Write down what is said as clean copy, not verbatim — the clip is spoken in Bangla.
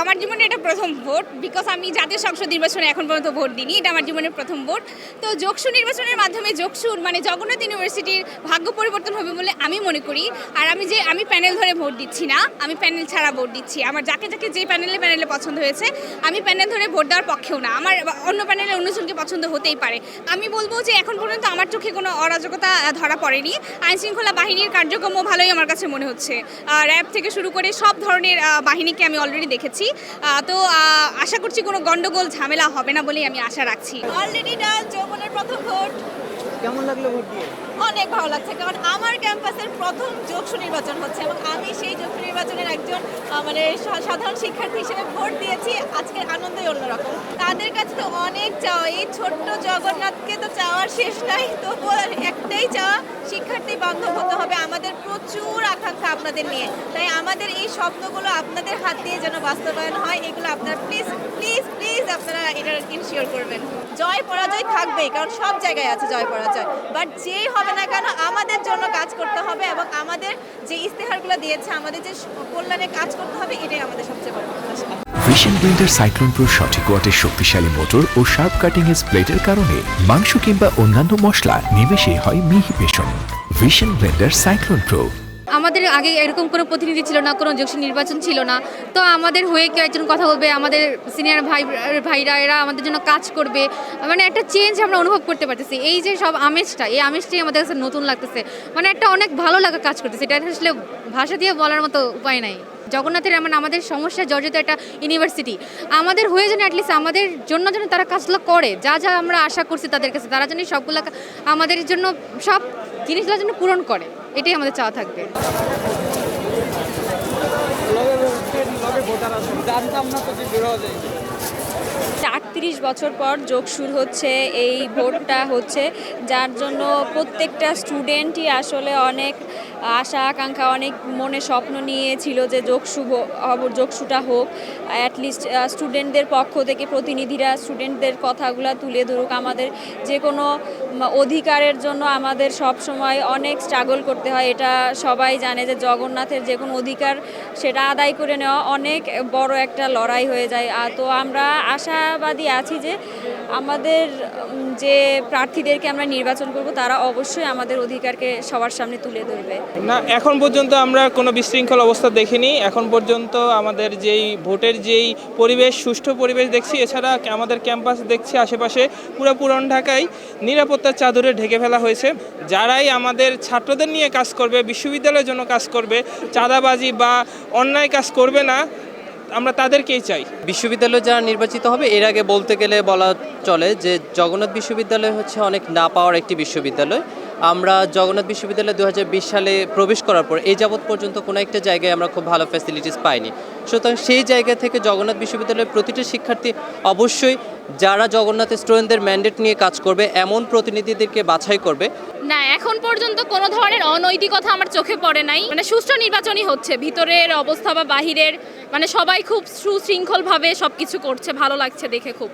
আমার জীবনে এটা প্রথম ভোট, বিকজ আমি জাতীয় সংসদ নির্বাচনে এখন পর্যন্ত ভোট দিইনি। এটা আমার জীবনের প্রথম ভোট। তো যোগসু নির্বাচনের মাধ্যমে যোগসুর মানে জগন্নাথ ইউনিভার্সিটির ভাগ্য পরিবর্তন হবে বলে আমি মনে করি। আর আমি প্যানেল ধরে ভোট দিচ্ছি না, আমি প্যানেল ছাড়া ভোট দিচ্ছি। আমার যাকে যে প্যানেলে পছন্দ হয়েছে, আমি প্যানেল ধরে ভোট দেওয়ার পক্ষেও না। আমার অন্য প্যানেলে অন্যজনকে পছন্দ হতেই পারে। আমি বলবো যে এখন পর্যন্ত আমার চোখে কোনো অরাজকতা ধরা পড়েনি। আইনশৃঙ্খলা বাহিনীর কার্যক্রমও ভালোই আমার কাছে মনে হচ্ছে। র্যাব থেকে শুরু করে সব ধরনের বাহিনীকে আমি অলরেডি দেখেছি। তো আশা করছি কোনো গন্ডগোল ঝামেলা হবে না বলেই আমি আশা রাখছি। অলরেডি ডান, যৌবনের প্রথম ভোট। কেমন লাগলো ভোট দিয়ে? অনেক ভালো লাগছে, কারণ আমার ক্যাম্পাসের প্রথম যোগসু নির্বাচন হচ্ছে এবং আমি সেই যোগসু নির্বাচনের একজন মানে সাধারণ শিক্ষার্থী হিসেবে ভোট দিয়েছি। আজকের আনন্দই অন্যরকম। তাদের কাছে তো অনেক চাওয়া, এই ছোট্ট জগন্নাথকে তো চাওয়ার শেষ নাই, তবুও একটাই চাওয়া, শিক্ষার্থী বান্ধব হতে হবে। আমাদের প্রচুর আকাঙ্ক্ষা আপনাদের নিয়ে, তাই আমাদের এই স্বপ্নগুলো আপনাদের হাত দিয়ে যেন বাস্তবায়ন হয়, এগুলো আপনারা প্লিজ প্লিজ প্লিজ আপনারা এটা ইনশিওর করবেন। জয় পরাজয় থাকবেই, কারণ সব জায়গায় আছে জয় পরাজয়, বাট যেই হবে না কেন আমাদের জন্য কাজ করতে হবে এবং আমাদের যে ইস্তেহারগুলো দিয়েছে, আমাদের যে কল্যাণে কাজ করতে হবে, এটাই আমাদের সবচেয়ে বড় প্রত্যাশা। ভিশন ব্লেন্ডার সাইক্লোন প্রো সঠিক ওয়াটের শক্তিশালী মোটর ও শার্প কাটিং এজ প্লেটের কারণে মাংস কিংবা অন্যান্য মশলা নিমেষেই হয় মিহি বেসন। Vision blender cyclone pro. আমাদের আগে এরকম কোনো প্রতিনিধি ছিল না, কোনো যোগসু নির্বাচন ছিল না। তো আমাদের হয়ে কেউ একজন কথা বলবে, আমাদের সিনিয়র ভাইরা এরা আমাদের জন্য কাজ করবে, মানে একটা চেঞ্জ আমরা অনুভব করতে পারতেছি। এই যে সব আমেজটা, এই আমেজটাই আমাদের কাছে নতুন লাগতেছে, মানে একটা অনেক ভালো লাগা কাজ করতেছে। এটা আসলে ভাষা দিয়ে বলার মতো উপায় নাই। জগন্নাথের মানে আমাদের সমস্যা জর্জরিত একটা ইউনিভার্সিটি, আমাদের হয়ে যেন অ্যাটলিস্ট আমাদের জন্য যেন তারা কাজগুলো করে, যা যা আমরা আশা করছি তাদের কাছে, তারা যেন সবগুলো আমাদের জন্য সব জিনিসগুলো যেন পূরণ করে, এটাই আমাদের চাওয়া থাকবে। জানতাম না তো যে বের হওয়া যায়। ৩৮ বছর পর যোগসুর হচ্ছে, এই ভোটটা হচ্ছে, যার জন্য প্রত্যেকটা স্টুডেন্টই আসলে অনেক আশা আকাঙ্ক্ষা, অনেক মনে স্বপ্ন নিয়েছিল যে যোগসুটা হোক। অ্যাটলিস্ট স্টুডেন্টদের পক্ষ থেকে প্রতিনিধিরা স্টুডেন্টদের কথাগুলো তুলে ধরুক। আমাদের যে কোনো অধিকারের জন্য আমাদের সব সময় অনেক স্ট্রাগল করতে হয়, এটা সবাই জানে যে জগন্নাথের যে কোনো অধিকার সেটা আদায় করে নেওয়া অনেক বড় একটা লড়াই হয়ে যায়। তো আমরা আশাবাদী আছি যে আমাদের যে প্রার্থীদেরকে আমরা নির্বাচন করব, তারা অবশ্যই আমাদের অধিকারকে সবার সামনে তুলে ধরবে। না, এখন পর্যন্ত আমরা কোনো বিশৃঙ্খল অবস্থা দেখিনি। এখন পর্যন্ত আমাদের যেই ভোটের যেই পরিবেশ, সুষ্ঠু পরিবেশ দেখছি, এছাড়া আমাদের ক্যাম্পাস দেখছি আশেপাশে পুরো পুরান ঢাকায় নিরাপত্তার চাদরে ঢেকে ফেলা হয়েছে। যারাই আমাদের ছাত্রদের নিয়ে কাজ করবে, বিশ্ববিদ্যালয়ের জন্য কাজ করবে, চাঁদাবাজি বা অন্যায় কাজ করবে না, আমরা তাদেরকেই চাই। বিশ্ববিদ্যালয় যারা নির্বাচিত হবে, এর আগে বলতে গেলে বলা চলে যে জগন্নাথ বিশ্ববিদ্যালয় হচ্ছে অনেক না পাওয়ার একটি বিশ্ববিদ্যালয়। আমরা জগন্নাথ বিশ্ববিদ্যালয় 2020 সালে প্রবেশ করার পর এই যাবৎ পর্যন্ত কোনো একটা জায়গায় আমরা খুব ভালো ফ্যাসিলিটিস পাইনি। সুতরাং সেই জায়গা থেকে জগন্নাথ বিশ্ববিদ্যালয়ের প্রতিটা শিক্ষার্থী অবশ্যই যারা জগন্নাথ স্টুডেন্টদের ম্যান্ডেট নিয়ে কাজ করবে এমন প্রতিনিধিদেরকে বাছাই করবে। না, এখন পর্যন্ত কোনো ধরনের অনৈতিকতা আমার চোখে পড়ে নাই। মানে সুষ্ঠু নির্বাচনই হচ্ছে, ভিতরের অবস্থা বা বাহিরের, মানে সবাই খুব সুশৃঙ্খলভাবে সবকিছু করছে, ভালো লাগছে দেখে খুব।